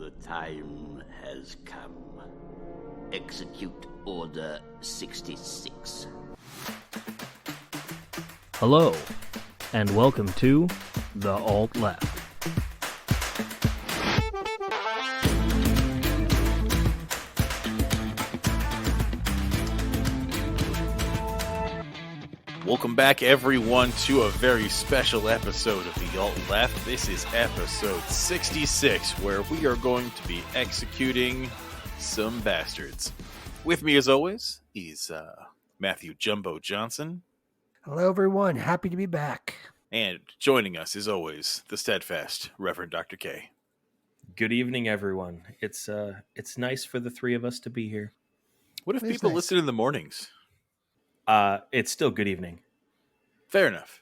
The time has come. Execute Order 66. Hello, and welcome to The Alt Left. Welcome back, everyone, to a very special episode of The Alt Left. This is episode 66, where we are going to be executing some bastards. With me, as always, is Matthew Jumbo Johnson. Hello, everyone. Happy to be back. And joining us, as always, the steadfast Reverend Dr. K. Good evening, everyone. It's nice for the three of us to be here. What if It's people nice. listen in the mornings? It's still good evening. Fair enough.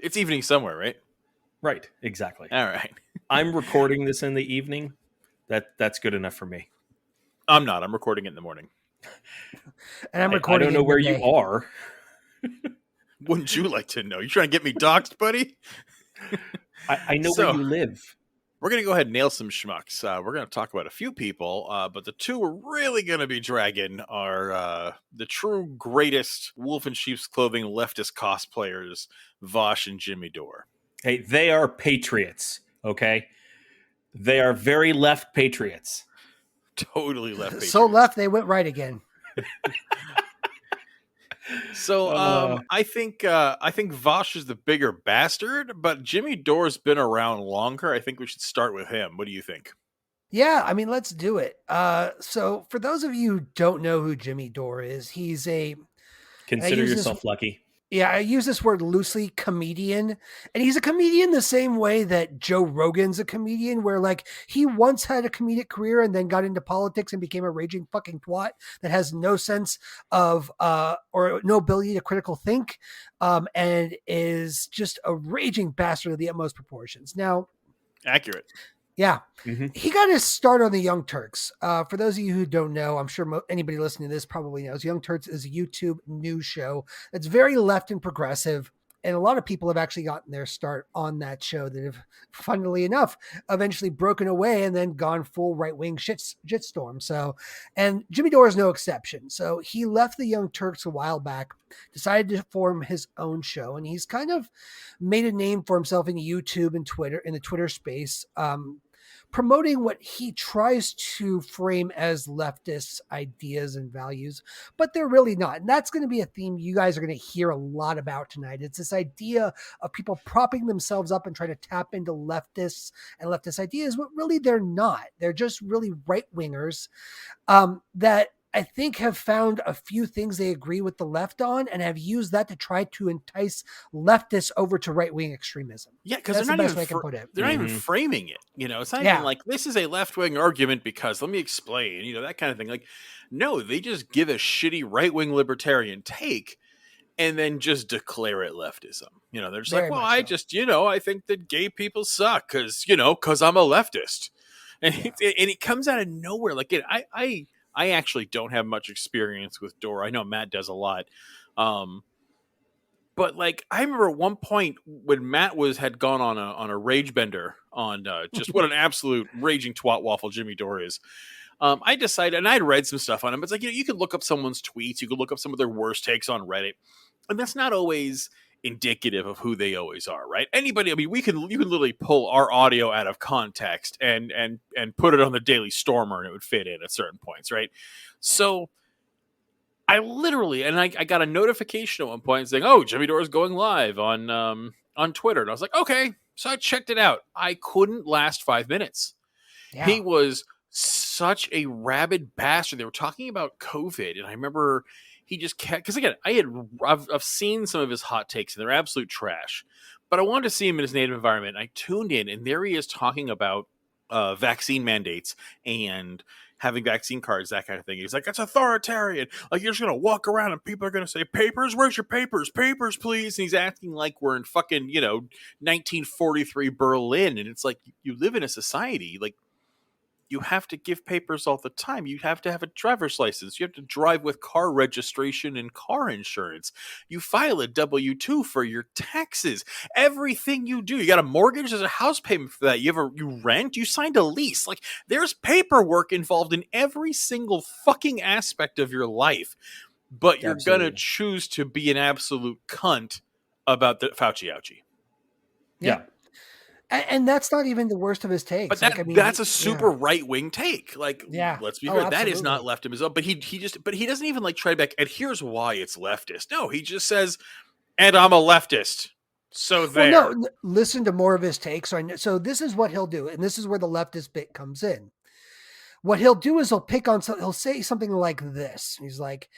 It's evening somewhere, right? Right, exactly. All right. I'm recording this in the evening. That's good enough for me. I'm not. I'm recording it in the morning. And I'm I recording. don't know in where midday. you are. Wouldn't you like to know? You trying to get me doxxed, buddy? I know So- where you live. We're going to go ahead and nail some schmucks. We're going to talk about a few people, but the two we're really going to be dragging are the true greatest wolf in sheep's clothing leftist cosplayers, Vosh and Jimmy Dore. Hey, they are patriots, okay? They are very left patriots. Totally left. So patriots. left, they went right again. So I think Vosh is the bigger bastard, but Jimmy Dore's been around longer. I think we should start with him. What do you think? Yeah, I mean, let's do it. So for those of you who don't know who Jimmy Dore is, he's a Consider use this- yourself lucky. I use this word loosely, comedian. And he's a comedian the same way that Joe Rogan's a comedian, where like he once had a comedic career and then got into politics and became a raging fucking twat that has no sense of or no ability to critical think, and is just a raging bastard of the utmost proportions. Now, Accurate. yeah, Mhm. he got his start on the Young Turks. For those of you who don't know, I'm sure anybody listening to this probably knows. Young Turks is a YouTube news show that's very left and progressive. And a lot of people have actually gotten their start on that show that have, funnily enough, eventually broken away and then gone full right-wing shitstorm. So, and Jimmy Dore is no exception. So he left the Young Turks a while back, decided to form his own show, and he's kind of made a name for himself in YouTube and Twitter, in the Twitter space, promoting what he tries to frame as leftist ideas and values, but they're really not. And that's going to be a theme you guys are going to hear a lot about tonight. It's this idea of people propping themselves up and trying to tap into leftists and leftist ideas, but really they're not. They're just really right-wingers that I think have found a few things they agree with the left on and have used that to try to entice leftists over to right-wing extremism. Yeah, because That's they're the not best even way I can put it. they're not even Mhm. framing it. You know, it's not Yeah. even like this is a left wing argument because let me explain. You know, that kind of thing. Like, no, they just give a shitty right wing libertarian take and then just declare it leftism. You know, they're just Very like, well, much I so. just I think that gay people suck because I'm a leftist, and it comes out of nowhere. Like I actually don't have much experience with Dore. I know Matt does a lot. But like I remember at one point when Matt had gone on a rage bender on just what an absolute raging twat waffle Jimmy Dore is. I decided, and I'd read some stuff on him. It's like you could look up someone's tweets, you could look up some of their worst takes on Reddit, and that's not always indicative of who they always are, right? Anybody, I mean, you can literally pull our audio out of context and put it on the Daily Stormer, and it would fit in at certain points, right? So I literally, and I got a notification at one point saying, "Oh, Jimmy Dore is going live on Twitter," and I was like, "Okay." So I checked it out. I couldn't last 5 minutes. Yeah. He was such a rabid bastard. They were talking about COVID, and I remember he just kept, because again, I've seen some of his hot takes, and they're absolute trash. But I wanted to see him in his native environment. I tuned in, and there he is talking about vaccine mandates and having vaccine cards, that kind of thing. He's like, "That's authoritarian. Like, you're just going to walk around and people are going to say, 'Papers? Where's your papers? Papers, please.'" And he's acting like we're in fucking, 1943 Berlin. And it's like, you live in a society. Like, You have to give papers all the time. You have to have a driver's license. You have to drive with car registration and car insurance. You file a W-2 for your taxes. Everything you do. You got a mortgage, there's a house payment for that. You rent, you signed a lease. Like, there's paperwork involved in every single fucking aspect of your life. But you're going to choose to be an absolute cunt about the Fauci ouchie. Yeah. And that's not even the worst of his takes. But that's a super right-wing take. Like, let's be clear, that is not leftism. But he doesn't even like try to back. And here's why it's leftist. No, he just says, "And I'm a leftist." So there. Well, no, listen to more of his takes. So this is what he'll do, and this is where the leftist bit comes in. What he'll do is he'll say something like this. He's like,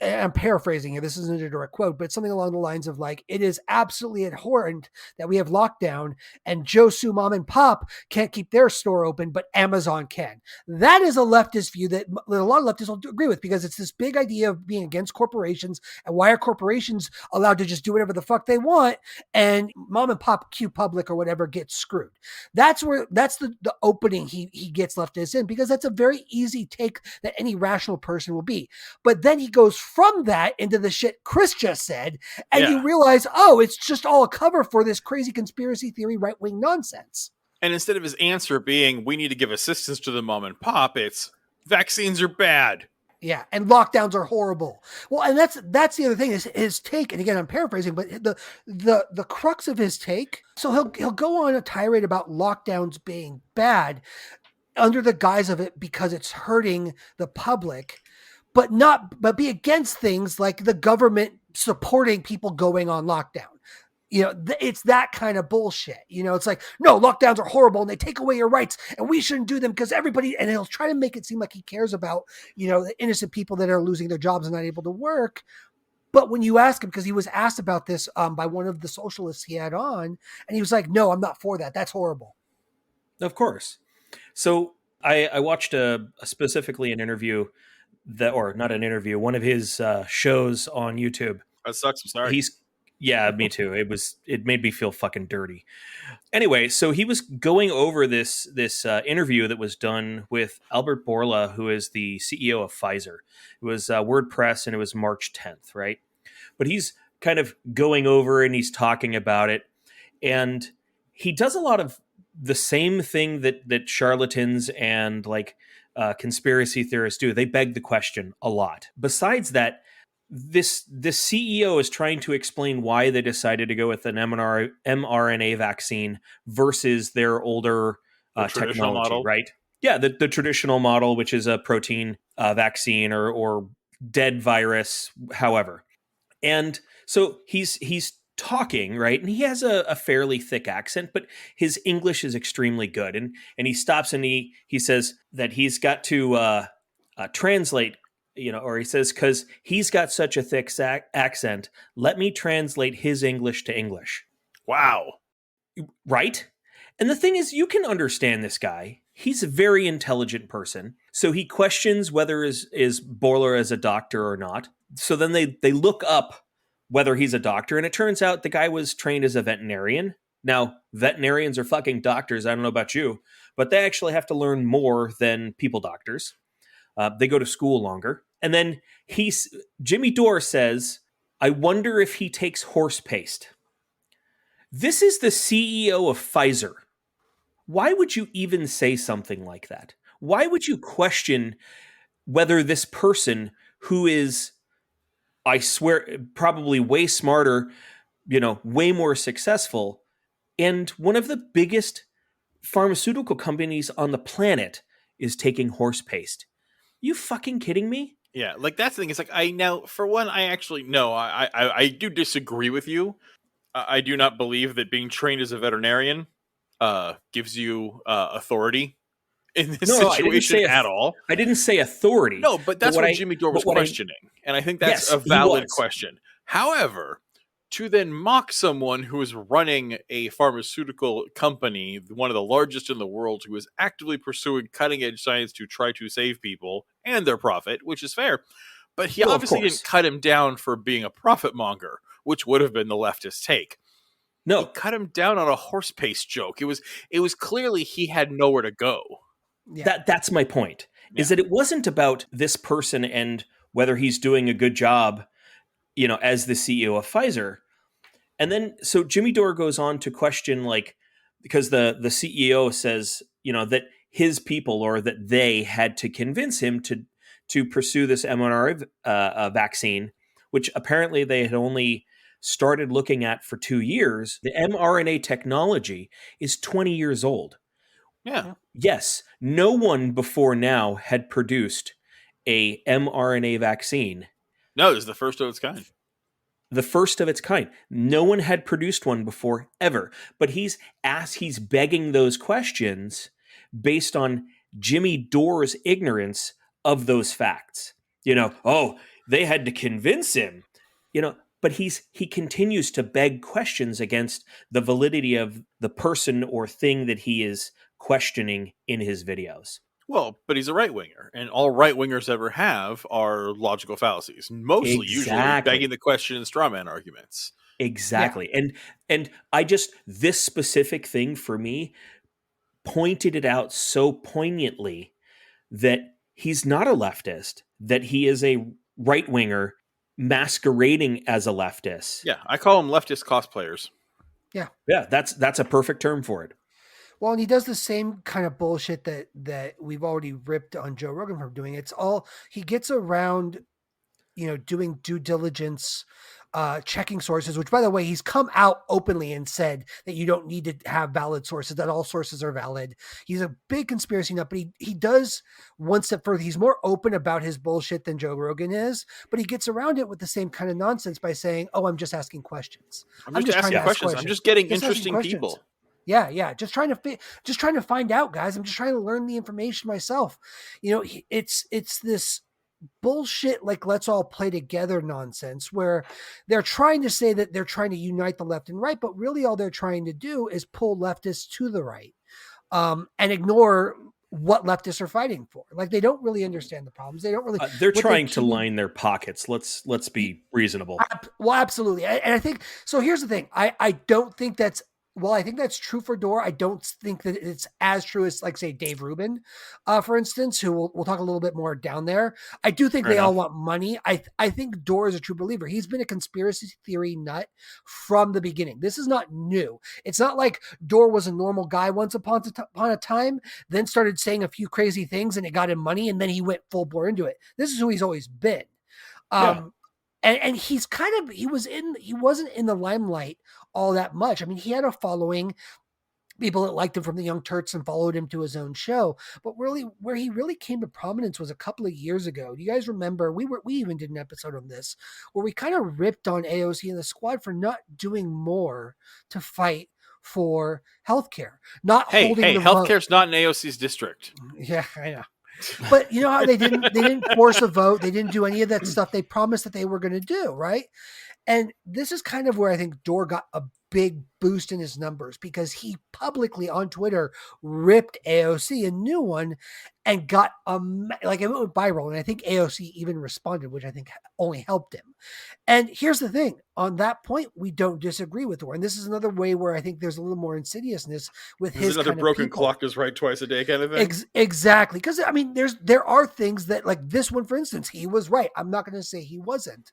I'm paraphrasing here. This isn't a direct quote, but something along the lines of like, it is absolutely abhorrent that we have lockdown and Joe Sue Mom and Pop can't keep their store open, but Amazon can. That is a leftist view that a lot of leftists will agree with, because it's this big idea of being against corporations and why are corporations allowed to just do whatever the fuck they want and Mom and Pop Q Public or whatever gets screwed. That's the opening he gets leftists in, because that's a very easy take that any rational person will be. But then he goes from that into the shit Chris just said, and you realize, oh, it's just all a cover for this crazy conspiracy theory right-wing nonsense. And instead of his answer being, we need to give assistance to the mom and pop, it's, vaccines are bad. Yeah, and lockdowns are horrible. Well, and that's the other thing is his take. And again, I'm paraphrasing, but the crux of his take. So he'll go on a tirade about lockdowns being bad under the guise of it because it's hurting the public, but be against things like the government supporting people going on lockdown. You know, it's that kind of bullshit. You know, it's like, no, lockdowns are horrible and they take away your rights and we shouldn't do them because everybody, and he'll try to make it seem like he cares about, you know, the innocent people that are losing their jobs and not able to work. But when you ask him, because he was asked about this by one of the socialists he had on, and he was like, no, I'm not for that. That's horrible. Of course. So I watched specifically an interview or not an interview, one of his shows on YouTube. That sucks. I'm sorry. Yeah, me too. It made me feel fucking dirty. Anyway, so he was going over this interview that was done with Albert Bourla, who is the CEO of Pfizer. It was WordPress, and it was March 10th, right? But he's kind of going over and he's talking about it, and he does a lot of the same thing that charlatans and like conspiracy theorists do. They beg the question a lot. Besides that, this CEO is trying to explain why they decided to go with an mRNA vaccine versus their older technology, model. Right? Yeah, the traditional model, which is a protein vaccine or dead virus, however. And so he's talking, right? And he has a fairly thick accent, but his English is extremely good. And he stops and he says that he's got to translate, you know, or he says, because he's got such a thick accent, let me translate his English to English. Wow. Right? And the thing is, you can understand this guy. He's a very intelligent person. So he questions whether is Bourla as a doctor or not. So then they look up whether he's a doctor, and it turns out the guy was trained as a veterinarian. Now, veterinarians are fucking doctors. I don't know about you, but they actually have to learn more than people doctors. They go to school longer. And then Jimmy Dore says, I wonder if he takes horse paste. This is the CEO of Pfizer. Why would you even say something like that? Why would you question whether this person who is, I swear, probably way smarter, you know, way more successful, and one of the biggest pharmaceutical companies on the planet is taking horse paste? You fucking kidding me? Yeah, like that's the thing. It's like for one, I do disagree with you. I do not believe that being trained as a veterinarian gives you authority in this situation at all. I didn't say authority. No, but that's what Jimmy Dore was questioning. And I think that's a valid question. However, to then mock someone who is running a pharmaceutical company, one of the largest in the world, who is actively pursuing cutting-edge science to try to save people and their profit, which is fair. But he obviously didn't cut him down for being a profit monger, which would have been the leftist take. No, he cut him down on a horse paste joke. It was clearly he had nowhere to go. Yeah. That's my point. Is that it wasn't about this person and whether he's doing a good job, as the CEO of Pfizer. And then so Jimmy Dore goes on to question, like, because the CEO says, that his people, or that they had to convince him to pursue this mRNA vaccine, which apparently they had only started looking at for 2 years. The mRNA technology is 20 years old. Yeah. Yes, no one before now had produced a mRNA vaccine, No, this is the first of its kind. the first of its kind. No one had produced one before ever. But he's begging those questions based on Jimmy Dore's ignorance of those facts. They had to convince him. But he continues to beg questions against the validity of the person or thing that he is questioning in his videos. Well, but he's a right winger, and all right wingers ever have are logical fallacies. Mostly, usually, Exactly. begging the question and straw man arguments. Exactly. And I just, this specific thing for me pointed it out so poignantly that he's not a leftist, that he is a right winger masquerading as a leftist. Yeah, I call them leftist cosplayers. Yeah, that's a perfect term for it. Well, and he does the same kind of bullshit that we've already ripped on Joe Rogan from doing. It's all he gets around, doing due diligence, checking sources, which, by the way, he's come out openly and said that you don't need to have valid sources, that all sources are valid. He's a big conspiracy nut, but he does one step further. He's more open about his bullshit than Joe Rogan is, but he gets around it with the same kind of nonsense by saying, "Oh, I'm just asking questions. I'm just asking questions. I'm just getting interesting people." Yeah. Just trying to find out, guys. I'm just trying to learn the information myself. It's this bullshit, like, let's all play together nonsense, where they're trying to say that they're trying to unite the left and right, but really all they're trying to do is pull leftists to the right, and ignore what leftists are fighting for. Like, they don't really understand the problems. They don't really. They're trying to line their pockets. Let's be reasonable. Well, absolutely, and I think so. Here's the thing: I don't think that's. Well, I think that's true for Dore. I don't think that it's as true as, like, say, Dave Rubin, for instance, who we'll talk a little bit more down there. I do think all want money. I think Dore is a true believer. He's been a conspiracy theory nut from the beginning. This is not new. It's not like Dore was a normal guy once upon a time, then started saying a few crazy things and it got him money, and then he went full bore into it. This is who he's always been. And he's he wasn't in the limelight all that much. I mean, he had a following, people that liked him from the Young Turks and followed him to his own show. But really, where he really came to prominence was a couple of years ago. Do you guys remember? We even did an episode on this where we kind of ripped on AOC and the squad for not doing more to fight for healthcare. Healthcare's not in AOC's district. Yeah, I know. But you know how they didn't force a vote. They didn't do any of that stuff they promised that they were going to do, right? And this is kind of where I think Dore got a big boost in his numbers, because he publicly on Twitter ripped AOC a new one and got it went viral. And I think AOC even responded, which I think only helped him. And here's the thing: on that point, we don't disagree with Dore. And this is another way where I think there's a little more insidiousness with his another kind broken of clock is right twice a day kind of thing. Exactly. Because I mean, there are things that, like this one, for instance, he was right. I'm not going to say he wasn't.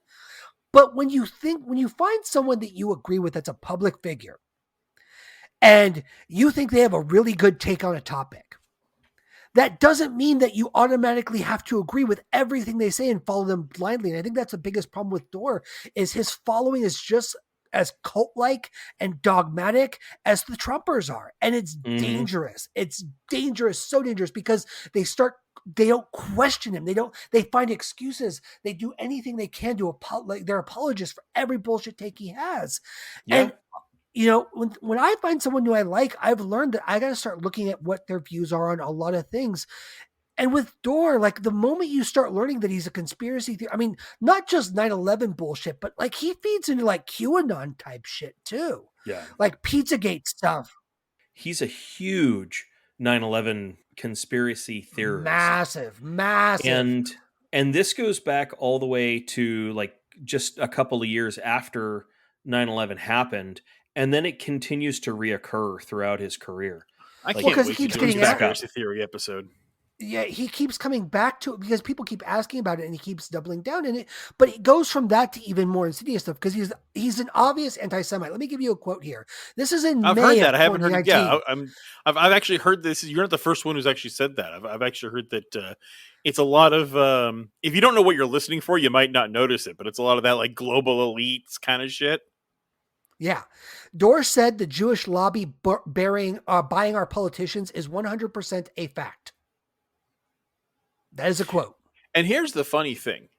But when you find someone that you agree with that's a public figure, and you think they have a really good take on a topic, that doesn't mean that you automatically have to agree with everything they say and follow them blindly. And I think that's the biggest problem with Dore, is his following is just as cult-like and dogmatic as the Trumpers are. And it's dangerous. It's dangerous, so dangerous, because they don't question him. They find excuses. They do anything they can to they're apologists for every bullshit take he has. Yeah. And when I find someone who I like, I've learned that I got to start looking at what their views are on a lot of things. And with Dore, like, the moment you start learning that he's a conspiracy theory, I mean, not just 9/11 bullshit, but like he feeds into like QAnon type shit too. Yeah. Like Pizzagate stuff. He's a huge 9/11 conspiracy theorist. Massive. And this goes back all the way to, like, just a couple of years after 9/11 happened, and then it continues to reoccur throughout his career. I can't wait to do a conspiracy theory episode. Yeah, he keeps coming back to it because people keep asking about it and he keeps doubling down in it. But it goes from that to even more insidious stuff because he's an obvious anti-Semite. Let me give you a quote here. This is in I've May heard of that. I haven't heard it. 2019. Yeah, I've actually heard this. You're not the first one who's actually said that. I've actually heard that it's a lot of. If you don't know what you're listening for, you might not notice it, but it's a lot of that like global elites kind of shit. Yeah. Dorr said the Jewish lobby buying our politicians is 100% a fact. That is a quote. And here's the funny thing.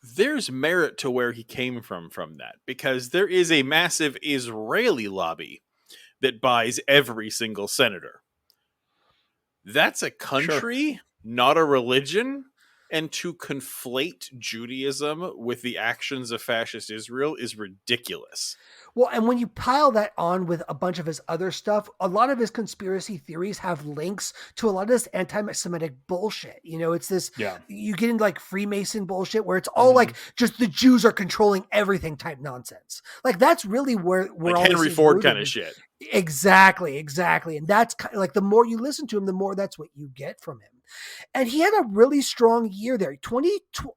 There's merit to where he came from that because there is a massive Israeli lobby that buys every single senator. That's a country, not a religion. And to conflate Judaism with the actions of fascist Israel is ridiculous. Well, and when you pile that on with a bunch of his other stuff, a lot of his conspiracy theories have links to a lot of this anti-Semitic bullshit. You know, it's this, you get into like Freemason bullshit where it's all like just the Jews are controlling everything type nonsense. Like that's really where like all Henry Ford kind of shit. Exactly. And that's kind of like the more you listen to him, the more that's what you get from him. And he had a really strong year there.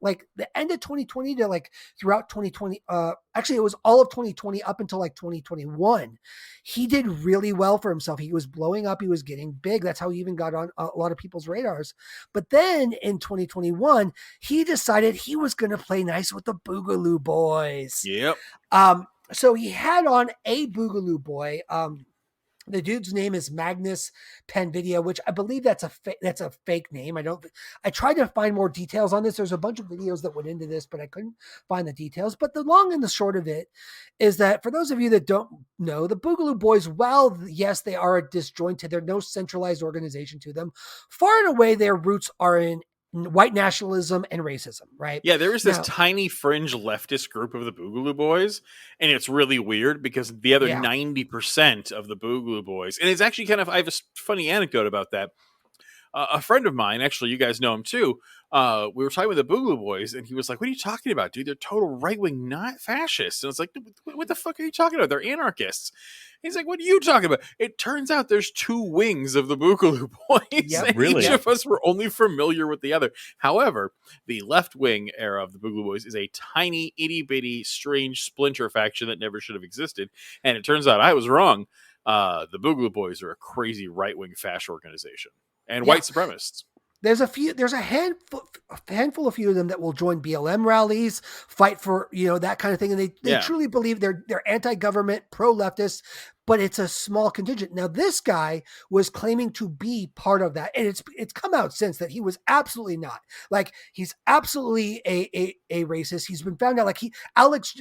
Like the end of 2020 to like throughout 2020. Actually, it was all of 2020 up until like 2021. He did really well for himself. He was blowing up. He was getting big. That's how he even got on a lot of people's radars. But then in 2021, he decided he was going to play nice with the Boogaloo Boys. Yep. So he had on a Boogaloo Boy. The dude's name is Magnus Panvidya, which I believe that's a fake name. I tried to find more details on this. There's a bunch of videos that went into this, but I couldn't find the details. But the long and the short of it is that for those of you that don't know, the Boogaloo Boys, while yes, they are a disjointed, there's no centralized organization to them. Far and away, their roots are in white nationalism and racism, right? Yeah, there is this tiny fringe leftist group of the Boogaloo Boys, and it's really weird because the other 90% of the Boogaloo Boys, and it's actually kind of, I have a funny anecdote about that. A friend of mine, actually, you guys know him too. We were talking with the Boogaloo Boys, and he was like, "What are you talking about, dude? They're total right wing, not fascists." And it's like, "What the fuck are you talking about? They're anarchists." He's like, "What are you talking about?" It turns out there's two wings of the Boogaloo Boys. Yep, really? Each of us were only familiar with the other. However, the left wing era of the Boogaloo Boys is a tiny, itty bitty, strange splinter faction that never should have existed. And it turns out I was wrong. The Boogaloo Boys are a crazy right wing fascist organization. And white supremacists. There's a handful of few of them that will join BLM rallies, fight for, that kind of thing. And they truly believe they're anti-government, pro-leftist, but it's a small contingent. Now, this guy was claiming to be part of that. And it's come out since that he was absolutely not. Like, he's absolutely a racist. He's been found out this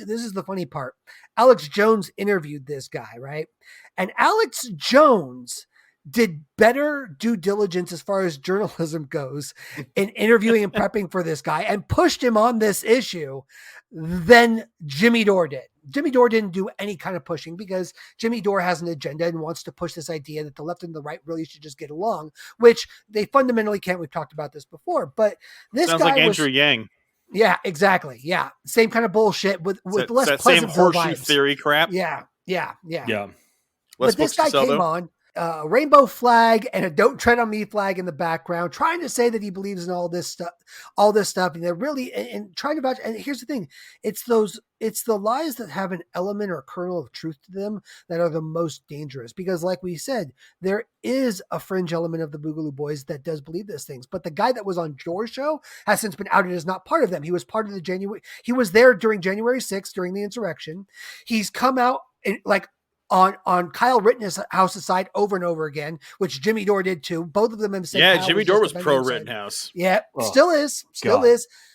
is the funny part. Alex Jones interviewed this guy, right? And Alex Jones did better due diligence as far as journalism goes in interviewing and prepping for this guy and pushed him on this issue than Jimmy Dore did. Jimmy Dore didn't do any kind of pushing because Jimmy Dore has an agenda and wants to push this idea that the left and the right really should just get along, which they fundamentally can't. We've talked about this before, but this sounds guy like Andrew Yang. Yeah, exactly. Yeah. Same kind of bullshit with less that pleasant same horseshoe vibes. theory crap. Yeah. Less But this guy came on a rainbow flag and a "Don't Tread on Me" flag in the background, trying to say that he believes in all this stuff. And they're really, and trying to vouch. And here's the thing. It's the lies that have an element or a kernel of truth to them that are the most dangerous, because like we said, there is a fringe element of the Boogaloo Boys that does believe these things. But the guy that was on Dore's show has since been outed as not part of them. He was part of he was there during January 6th, during the insurrection. He's come out and on Kyle Rittenhouse's side over and over again, which Jimmy Dore did too. Both of them have said. Yeah, Kyle Jimmy Dore was pro Rittenhouse. Yeah, still is.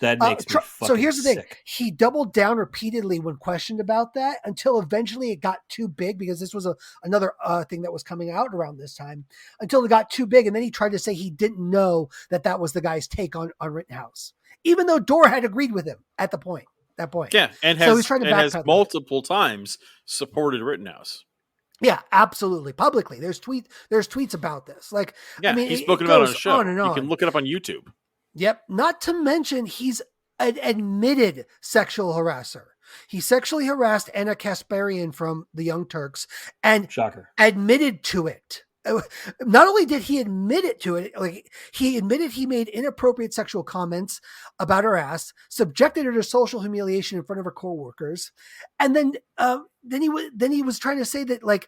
That makes me so here's the thing. sick. He doubled down repeatedly when questioned about that until eventually it got too big, because this was another thing that was coming out around this time, until it got too big. And then he tried to say he didn't know that was the guy's take on Rittenhouse, even though Dore had agreed with him at that point. Yeah, and has multiple times supported Rittenhouse. Yeah, absolutely. Publicly. There's tweets about this. Like, yeah, I mean, he's spoken about it on a show. On. You can look it up on YouTube. Yep. Not to mention he's an admitted sexual harasser. He sexually harassed Anna Kasparian from the Young Turks and Shocker. admitted to it. not only did he admit it to it, like he admitted he made inappropriate sexual comments about her ass, subjected her to social humiliation in front of her coworkers, and then he was trying to say that like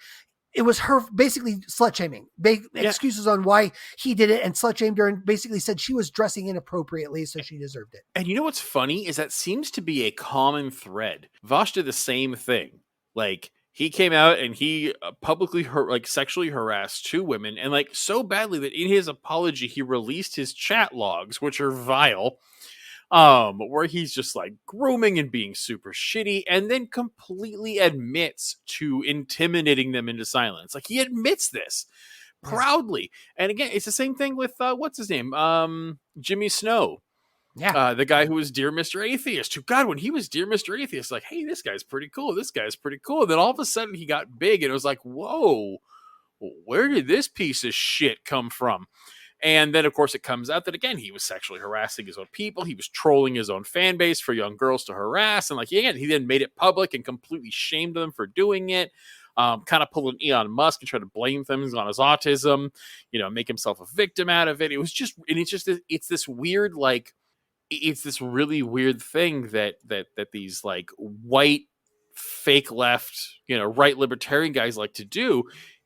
it was her basically slut shaming, excuses on why he did it, and slut shamed her, and basically said she was dressing inappropriately, so she deserved it. And you know what's funny is that seems to be a common thread. Vosh did the same thing. Like he came out and he publicly sexually harassed 2 women, and like so badly that in his apology he released his chat logs, which are vile, where he's just like grooming and being super shitty, and then completely admits to intimidating them into silence. Like he admits this proudly. And again, it's the same thing with what's his name, Jimmy Snow. Yeah. The guy who was Dear Mr. Atheist, who, God, when he was Dear Mr. Atheist, like, hey, this guy's pretty cool. This guy's pretty cool. And then all of a sudden he got big and it was like, whoa, where did this piece of shit come from? And then, of course, it comes out that, again, he was sexually harassing his own people. He was trolling his own fan base for young girls to harass. And, like, again, he then made it public and completely shamed them for doing it. Kind of pulled an Elon Musk and tried to blame things on his autism, make himself a victim out of it. It was just, and it's this weird, like, it's this really weird thing that these like white fake left, right libertarian guys like to do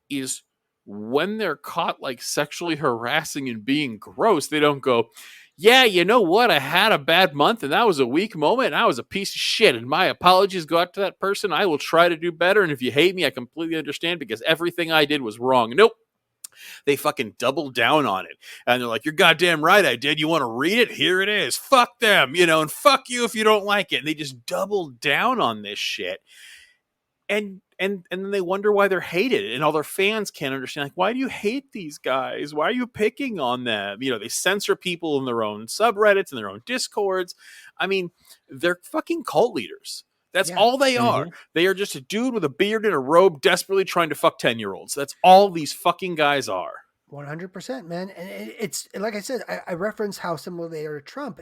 is when they're caught like sexually harassing and being gross, they don't go, yeah, you know what? I had a bad month and that was a weak moment and I was a piece of shit and my apologies go out to that person. I will try to do better. And if you hate me, I completely understand because everything I did was wrong. Nope. They fucking double down on it. And they're like, you're goddamn right I did. You want to read it? Here it is. Fuck them, and fuck you if you don't like it. And they just double down on this shit. And then they wonder why they're hated. And all their fans can't understand, like, why do you hate these guys? Why are you picking on them? They censor people in their own subreddits and their own discords. I mean, they're fucking cult leaders. That's all they are. They are just a dude with a beard and a robe desperately trying to fuck 10-year-olds. That's all these fucking guys are. 100%, man. And it's like I said, I reference how similar they are to Trump.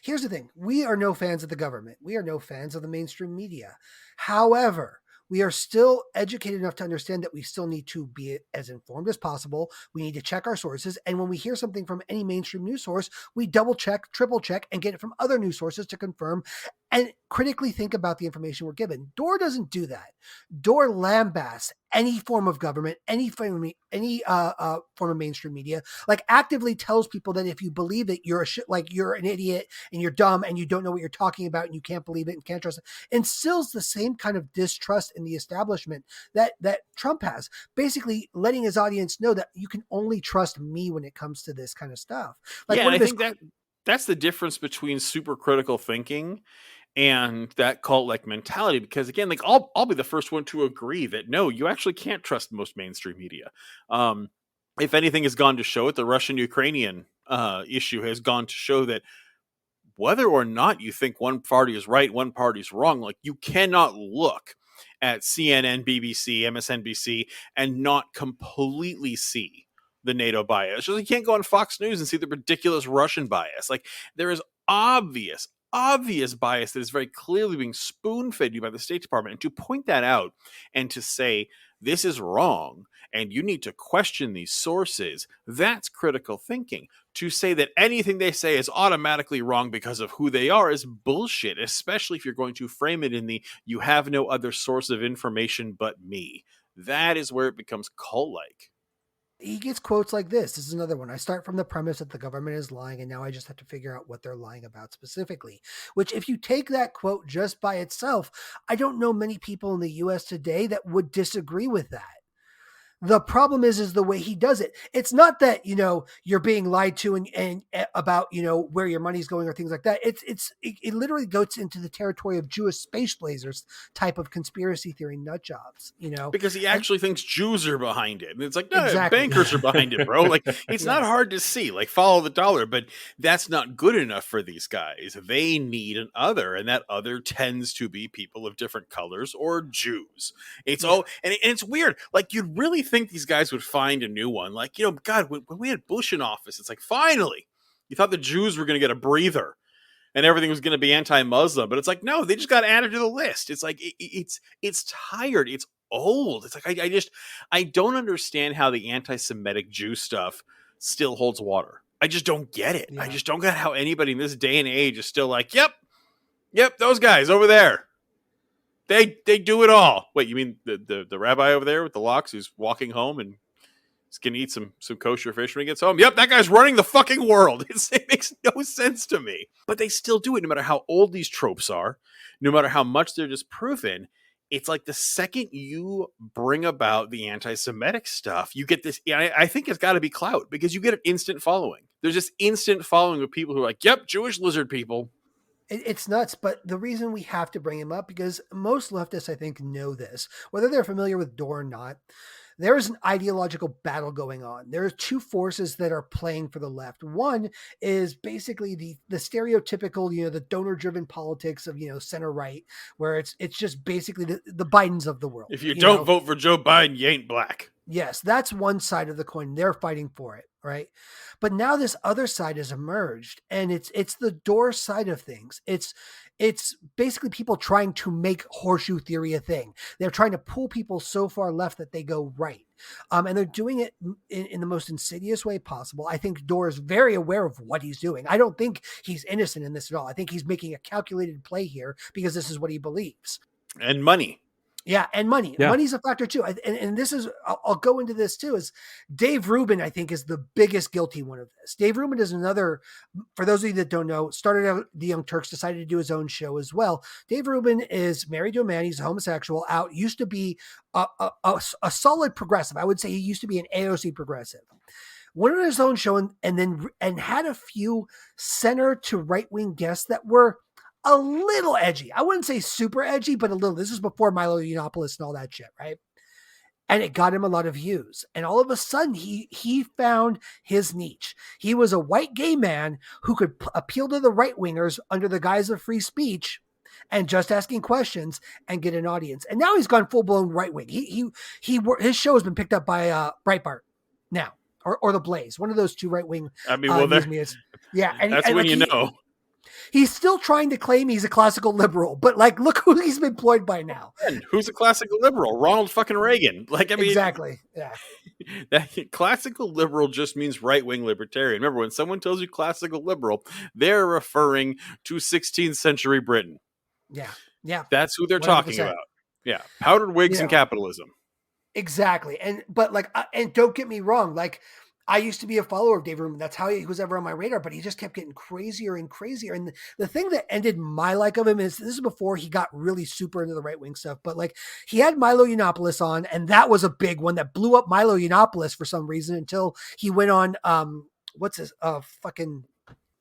Here's the thing. We are no fans of the government. We are no fans of the mainstream media. However, we are still educated enough to understand that we still need to be as informed as possible. We need to check our sources. And when we hear something from any mainstream news source, we double check, triple check, and get it from other news sources to confirm and critically think about the information we're given. Dore doesn't do that. Dore lambasts any form of government, any form of mainstream media, like actively tells people that if you believe it, you're you're an idiot and you're dumb and you don't know what you're talking about and you can't believe it and can't trust it. Instills the same kind of distrust in the establishment that Trump has, basically letting his audience know that you can only trust me when it comes to this kind of stuff. Like, yeah, and I think that's the difference between super critical thinking and that cult like mentality, because again, like I'll be the first one to agree that no, you actually can't trust most mainstream media. If anything has gone to show it, the Russian-Ukrainian issue has gone to show that whether or not you think one party is right, one party is wrong, like you cannot look at CNN, BBC, MSNBC and not completely see the NATO bias. Just, you can't go on Fox News and see the ridiculous Russian bias. Like there is obvious bias that is very clearly being spoon-fed you by the State Department. And to point that out and to say, this is wrong, and you need to question these sources, that's critical thinking. To say that anything they say is automatically wrong because of who they are is bullshit, especially if you're going to frame it in the, you have no other source of information but me. That is where it becomes cult-like. He gets quotes like this. This is another one. I start from the premise that the government is lying, and now I just have to figure out what they're lying about specifically. Which, if you take that quote just by itself, I don't know many people in the U.S. today that would disagree with that. The problem is the way he does it. It's not that, you're being lied to and about, where your money's going or things like that. It literally goes into the territory of Jewish space blazers type of conspiracy theory nut jobs, Because he actually thinks Jews are behind it. And it's like, no, Exactly. bankers are behind it, bro. Like, it's not hard to see. Like, follow the dollar. But that's not good enough for these guys. They need an other. And that other tends to be people of different colors or Jews. It's all, and it's weird. Like, you'd really think these guys would find a new one. Like, God, when we had Bush in office, it's like, finally, you thought the Jews were going to get a breather and everything was going to be anti-Muslim, but it's like, no, they just got added to the list. It's like, it's tired. It's old. It's like I don't understand how the anti-Semitic Jew stuff still holds water. I just don't get it. Yeah. I just don't get how anybody in this day and age is still like, yep, those guys over there. They do it all. Wait, you mean the rabbi over there with the locks who's walking home and he's gonna eat some kosher fish when he gets home? Yep, that guy's running the fucking world. It makes no sense to me. But they still do it no matter how old these tropes are, no matter how much they're disproven. It's like the second you bring about the anti-Semitic stuff, you get this. I think it's got to be clout because you get an instant following. There's this instant following of people who are like, yep, Jewish lizard people. It's nuts, but the reason we have to bring him up, because most leftists, I think, know this, whether they're familiar with Dore or not, there is an ideological battle going on. There are two forces that are playing for the left. One is basically the stereotypical, the donor-driven politics of, center right, where it's just basically the Bidens of the world. If you don't vote for Joe Biden, you ain't black. Yes, that's one side of the coin. They're fighting for it, right? But now this other side has emerged, and it's the Dore side of things. It's basically people trying to make horseshoe theory a thing. They're trying to pull people so far left that they go right. And they're doing it in the most insidious way possible. I think Dore is very aware of what he's doing. I don't think he's innocent in this at all. I think he's making a calculated play here because this is what he believes. And money. Yeah, and money. Yeah. Money's a factor too. And this is, I'll go into this too, is Dave Rubin, I think, is the biggest guilty one of this. Dave Rubin is another, for those of you that don't know, started out the Young Turks, decided to do his own show as well. Dave Rubin is married to a man. He's a homosexual, used to be a solid progressive. I would say he used to be an AOC progressive. Went on his own show and had a few center to right-wing guests that were a little edgy. I wouldn't say super edgy, but a little. This is before Milo Yiannopoulos and all that shit, right? And it got him a lot of views. And all of a sudden, he found his niche. He was a white gay man who could appeal to the right-wingers under the guise of free speech and just asking questions and get an audience. And now he's gone full-blown right-wing. His show has been picked up by Breitbart now, or The Blaze, one of those two right-wing. I mean, well, yeah, and that's when you know. He's still trying to claim he's a classical liberal, but look who he's been employed by now. And who's a classical liberal? Ronald fucking Reagan. Exactly. Yeah. That classical liberal just means right-wing libertarian. Remember, when someone tells you classical liberal, they're referring to 16th century Britain. Yeah. Yeah. That's who they're 100%. talking about. Yeah. Powdered wigs and capitalism. Exactly. And don't get me wrong. I used to be a follower of Dave Rubin. That's how he was ever on my radar, but he just kept getting crazier and crazier. And the thing that ended my like of him is this is before he got really super into the right wing stuff. But he had Milo Yiannopoulos on, and that was a big one that blew up Milo Yiannopoulos for some reason until he went on what's his fucking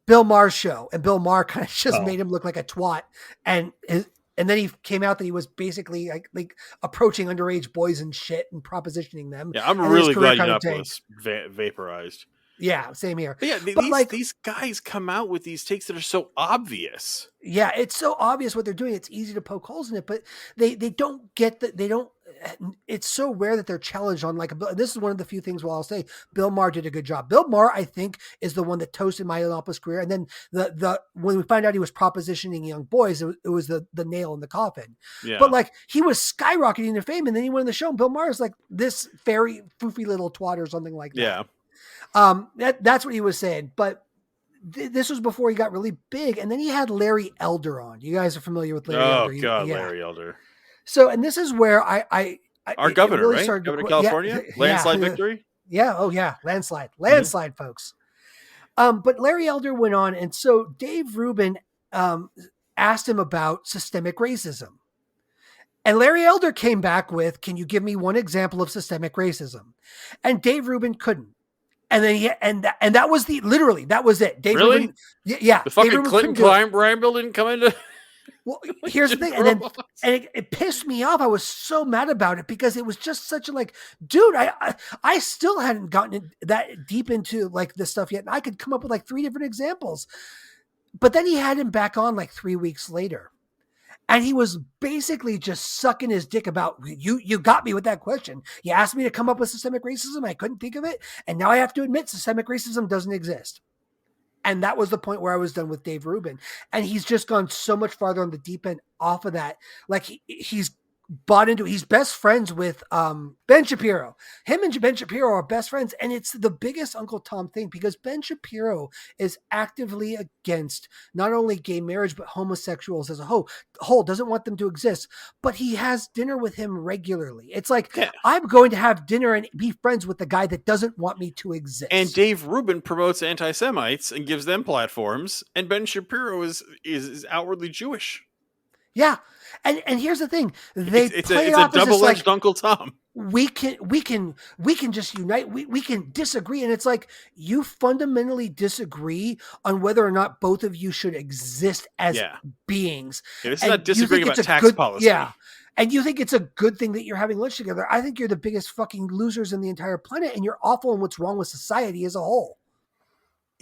Bill Maher's show, and Bill Maher kind of just made him look like a twat. And then he came out that he was basically like approaching underage boys and shit and propositioning them. Yeah, I'm really glad Yiannopoulos vaporized. Yeah, same here. But yeah, these guys come out with these takes that are so obvious. Yeah, it's so obvious what they're doing. It's easy to poke holes in it, but they don't get that. They don't. It's so rare that they're challenged on this is one of the few things where I'll say Bill Maher did a good job. Bill Maher, I think, is the one that toasted my Yiannopoulos' career. And then when we find out he was propositioning young boys, it was the nail in the coffin. Yeah. But he was skyrocketing to fame, and then he went on the show, and Bill Maher is like this fairy foofy little twat or something like that. Yeah. That's what he was saying. But this was before he got really big. And then he had Larry Elder on. You guys are familiar with Larry Elder. Oh, God, Larry Elder. So, and this is where our governor, really right? Governor of California? Landslide victory? Yeah. Oh, yeah. Landslide, folks. But Larry Elder went on. And so Dave Rubin asked him about systemic racism. And Larry Elder came back with, can you give me one example of systemic racism? And Dave Rubin couldn't. And then that was that was it. Dave really? Rubin, yeah. The fucking Clinton crime bill didn't come into. Well, here's the thing, and it pissed me off. I was so mad about it because it was just such a dude. I still hadn't gotten that deep into this stuff yet, and I could come up with 3 different examples. But then he had him back on 3 weeks later, and he was basically just sucking his dick about you got me with that question. You asked me to come up with systemic racism, I couldn't think of it, and now I have to admit systemic racism doesn't exist. And that was the point where I was done with Dave Rubin. And he's just gone so much farther on the deep end off of that. He's bought into it. He's best friends with Ben Shapiro. Him and Ben Shapiro are best friends, and it's the biggest Uncle Tom thing because Ben Shapiro is actively against not only gay marriage but homosexuals as a whole, doesn't want them to exist, but he has dinner with him regularly. It's like, Yeah. I'm going to have dinner and be friends with the guy that doesn't want me to exist. And Dave Rubin promotes anti-Semites and gives them platforms, and Ben Shapiro is outwardly Jewish. Yeah. And here's the thing. It's a double-edged Uncle Tom. We can just unite. We can disagree. And it's like, you fundamentally disagree on whether or not both of you should exist as beings. Yeah, this is not disagreeing about tax policy. Yeah. And you think it's a good thing that you're having lunch together. I think you're the biggest fucking losers in the entire planet, and you're awful in what's wrong with society as a whole.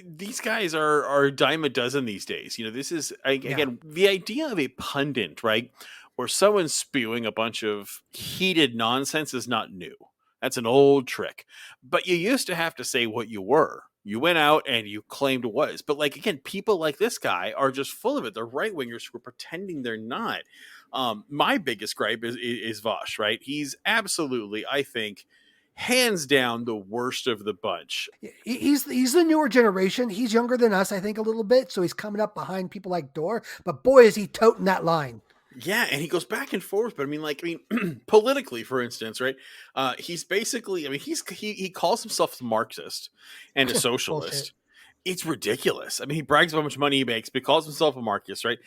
These guys are a dime a dozen these days. This is, again, the idea of a pundit, right? Or someone spewing a bunch of heated nonsense is not new. That's an old trick. But you used to have to say what you were. You went out and you claimed was. But again, people like this guy are just full of it. They're right-wingers who are pretending they're not. My biggest gripe is Vosh, right? He's absolutely, I think, hands down the worst of the bunch. He's the newer generation. He's younger than us, I think, a little bit. So he's coming up behind people like Dorr. But boy, is he toting that line. Yeah, and he goes back and forth. But politically, for instance, right? He's basically, he calls himself a Marxist and a socialist. It's ridiculous. He brags about how much money he makes, but he calls himself a Marxist, right?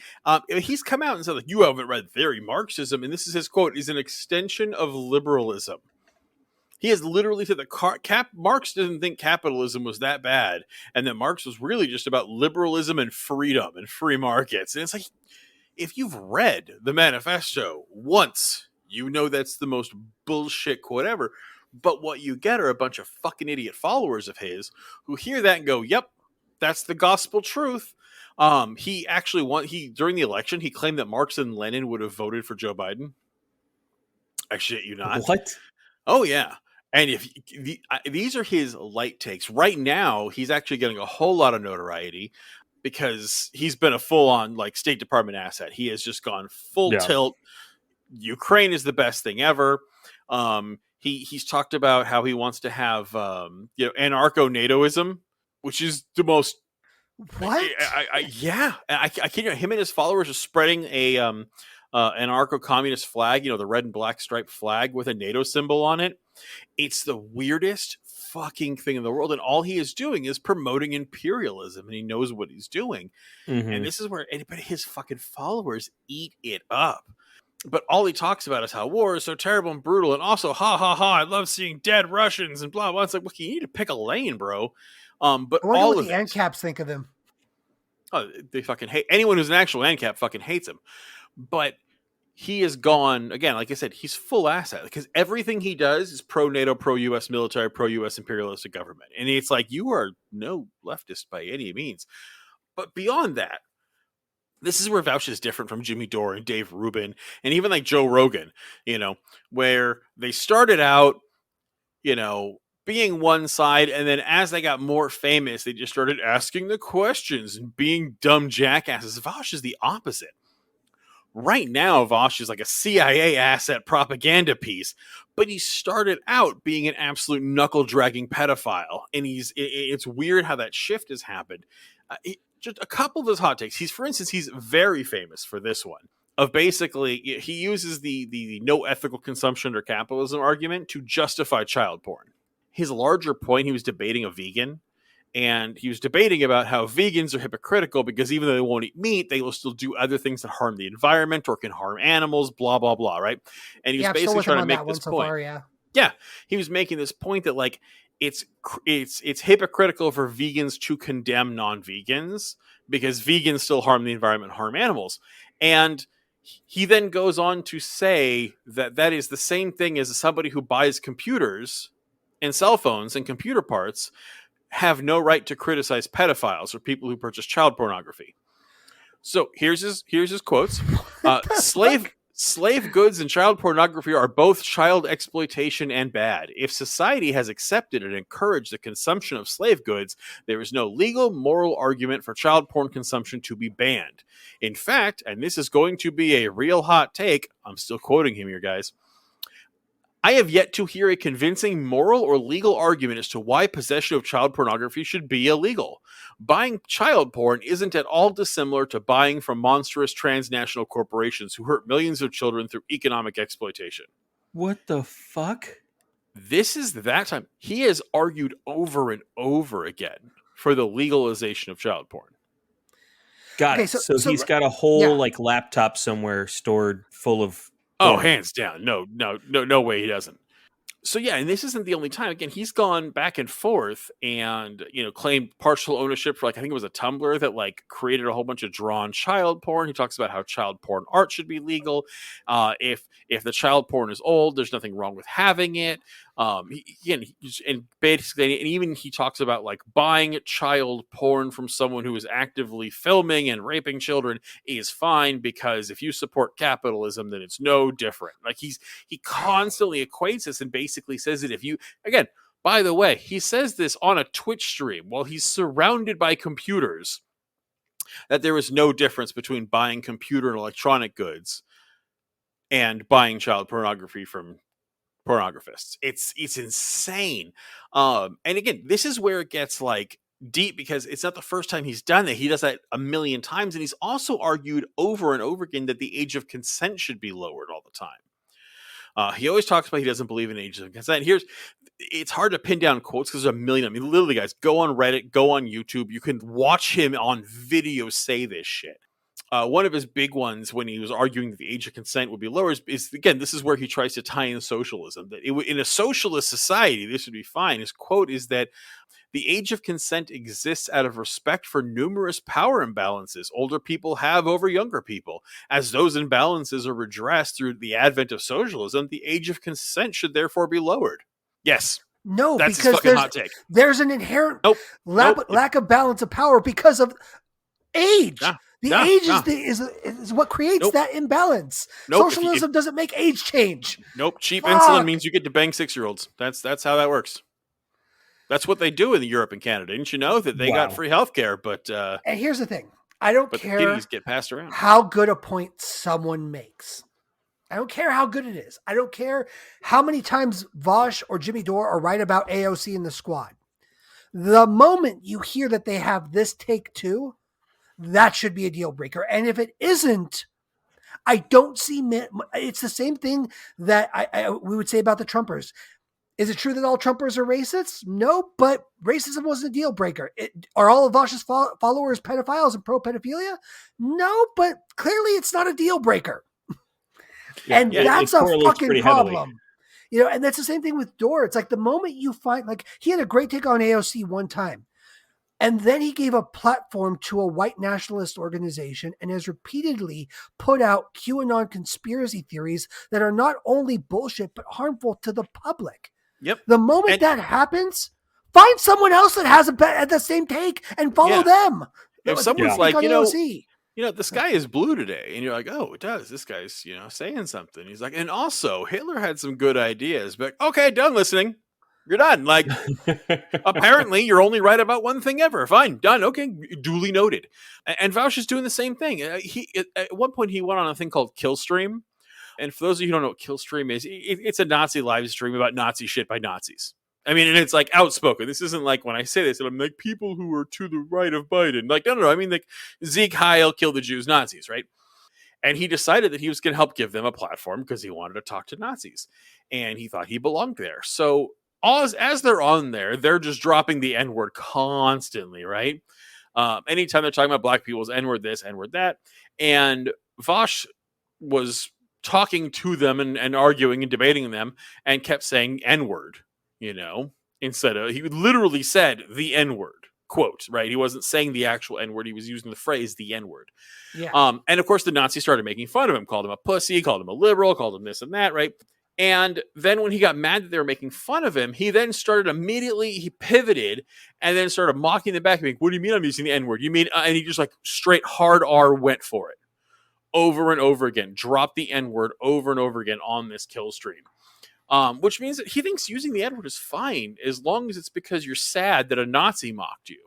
He's come out and said, you haven't read theory. Marxism, and this is his quote, is an extension of liberalism. He has literally said that Marx didn't think capitalism was that bad, and that Marx was really just about liberalism and freedom and free markets. And it's like, if you've read the manifesto once, you know that's the most bullshit quote ever. But what you get are a bunch of fucking idiot followers of his who hear that and go, yep, that's the gospel truth. He actually during the election, he claimed that Marx and Lenin would have voted for Joe Biden. I shit you not. What? Oh, yeah. And these are his light takes. Right now, he's actually getting a whole lot of notoriety because he's been a full-on State Department asset. He has just gone full tilt. Ukraine is the best thing ever. He's talked about how he wants to have anarcho-NATOism, which is the most. What? I can't. Him and his followers are spreading a anarcho-communist flag. The red and black striped flag with a NATO symbol on it. It's the weirdest fucking thing in the world, and all he is doing is promoting imperialism, and he knows what he's doing. Mm-hmm. And this is where his fucking followers eat it up. But all he talks about is how war is so terrible and brutal, and also, ha ha ha, I love seeing dead Russians and blah blah. It's like, well, you need to pick a lane, bro. But I wonder all what of the ANCAPs think of him. Oh, they fucking hate anyone who's an actual ANCAP. Fucking hates him. But he has gone, again, like I said, he's full asset because everything he does is pro-NATO, pro-U.S. military, pro-U.S. imperialistic government. And it's like, you are no leftist by any means. But beyond that, this is where Vouch is different from Jimmy Dore and Dave Rubin and even Joe Rogan, where they started out, being one side. And then as they got more famous, they just started asking the questions and being dumb jackasses. Vouch is the opposite. Right now, Vosh is like a CIA asset propaganda piece, but he started out being an absolute knuckle-dragging pedophile, and it's weird how that shift has happened. Just a couple of his hot takes. For instance, he's very famous for this one, of basically, he uses the no ethical consumption under capitalism argument to justify child porn. His larger point, he was debating a vegan, and he was debating about how vegans are hypocritical because even though they won't eat meat, they will still do other things that harm the environment or can harm animals, blah, blah, blah, right? And he was basically trying to make this point. So far, yeah, he was making this point that it's hypocritical for vegans to condemn non-vegans because vegans still harm the environment, harm animals. And he then goes on to say that is the same thing as somebody who buys computers and cell phones and computer parts have no right to criticize pedophiles or people who purchase child pornography. So here's his quotes. Slave goods and child pornography are both child exploitation and bad. If society has accepted and encouraged the consumption of slave goods, there is no legal, moral argument for child porn consumption to be banned. In fact, and this is going to be a real hot take, I'm still quoting him here, guys, I have yet to hear a convincing moral or legal argument as to why possession of child pornography should be illegal. Buying child porn isn't at all dissimilar to buying from monstrous transnational corporations who hurt millions of children through economic exploitation. What the fuck? This is that time. He has argued over and over again for the legalization of child porn. Got Okay, it. so- So, so- he's got a whole yeah. like laptop somewhere stored full of Oh, porn. hands down. No way he doesn't. So yeah, and this isn't the only time. Again, he's gone back and forth and, claimed partial ownership for, like, I think it was a Tumblr that, like, created a whole bunch of drawn child porn. He talks about how child porn art should be legal. If the child porn is old, there's nothing wrong with having it. Even he talks about, like, buying child porn from someone who is actively filming and raping children is fine, because if you support capitalism, then it's no different. Like, he constantly equates this and basically says that if you, again, by the way, he says this on a Twitch stream while he's surrounded by computers, that there is no difference between buying computer and electronic goods and buying child pornography from pornographists. It's insane. And again, this is where it gets, like, deep, because it's not the first time he's done that. He does that a million times, and he's also argued over and over again that the age of consent should be lowered all the time. He always talks about he doesn't believe in age of consent. It's hard to pin down quotes because there's a million. I mean, literally, guys, go on Reddit, go on YouTube. You can watch him on video say this shit. One of his big ones when he was arguing that the age of consent would be lower is again, this is where he tries to tie in socialism. That in a socialist society, this would be fine. His quote is that the age of consent exists out of respect for numerous power imbalances older people have over younger people. As those imbalances are redressed through the advent of socialism, the age of consent should therefore be lowered. Yes. No, That's his because fucking hot take. there's an inherent Nope. lack of balance of power because of age. Nah. The age is what creates that imbalance. Nope. Socialism doesn't make age change. Nope. Cheap Fuck. insulin means you get to bang 6-year-olds. That's how that works. That's what they do in Europe and Canada. Didn't you know that they got free healthcare? But And here's the thing. I don't the care kiddies get passed around. how good a point someone makes. I don't care how good it is. I don't care how many times Vosh or Jimmy Dore are right about AOC in the squad. The moment you hear that they have this take too, that should be a deal breaker. And if it isn't, I don't see. It's the same thing that we would say about the Trumpers. Is it true that all Trumpers are racists? No, but racism wasn't a deal breaker. Are all of Vosh's followers pedophiles and pro-pedophilia? No, but clearly it's not a deal breaker. And that's a fucking problem. And that's the same thing with Dore. It's like the moment you find, like, he had a great take on AOC one time, and then he gave a platform to a white nationalist organization and has repeatedly put out QAnon conspiracy theories that are not only bullshit, but harmful to the public. Yep. The moment that happens, find someone else that has the same take and follow them. If someone's like, AOC. The sky is blue today, and you're like, oh, it does. This guy's, saying something. He's like, and also Hitler had some good ideas, but okay, done listening. You're done. Like, apparently you're only right about one thing ever. Fine, done. Okay, duly noted. And Vaush is doing the same thing. At one point he went on a thing called Killstream. And for those of you who don't know what Killstream is, it's a Nazi live stream about Nazi shit by Nazis. I mean, and it's like outspoken. This isn't like when I say this, and I'm like, people who are to the right of Biden. Like, no. I mean, like, Sieg Heil, kill the Jews, Nazis, right? And he decided that he was going to help give them a platform because he wanted to talk to Nazis. And he thought he belonged there. So as they're on there, they're just dropping the N-word constantly, right? Anytime they're talking about black people's N-word this, N-word that. And Vosh was talking to them and arguing and debating them and kept saying N-word, instead of, he literally said the N-word, quote, right? He wasn't saying the actual N-word. He was using the phrase the N-word. Yeah. And of course the Nazis started making fun of him, called him a pussy, called him a liberal, called him this and that, right? And then when he got mad that they were making fun of him, he then started he pivoted and then started mocking them back. Like, what do you mean I'm using the N-word? You mean, and he just like straight hard R went for it. over and over again, drop the N-word over and over again on this kill stream. Which means that he thinks using the N-word is fine as long as it's because you're sad that a Nazi mocked you.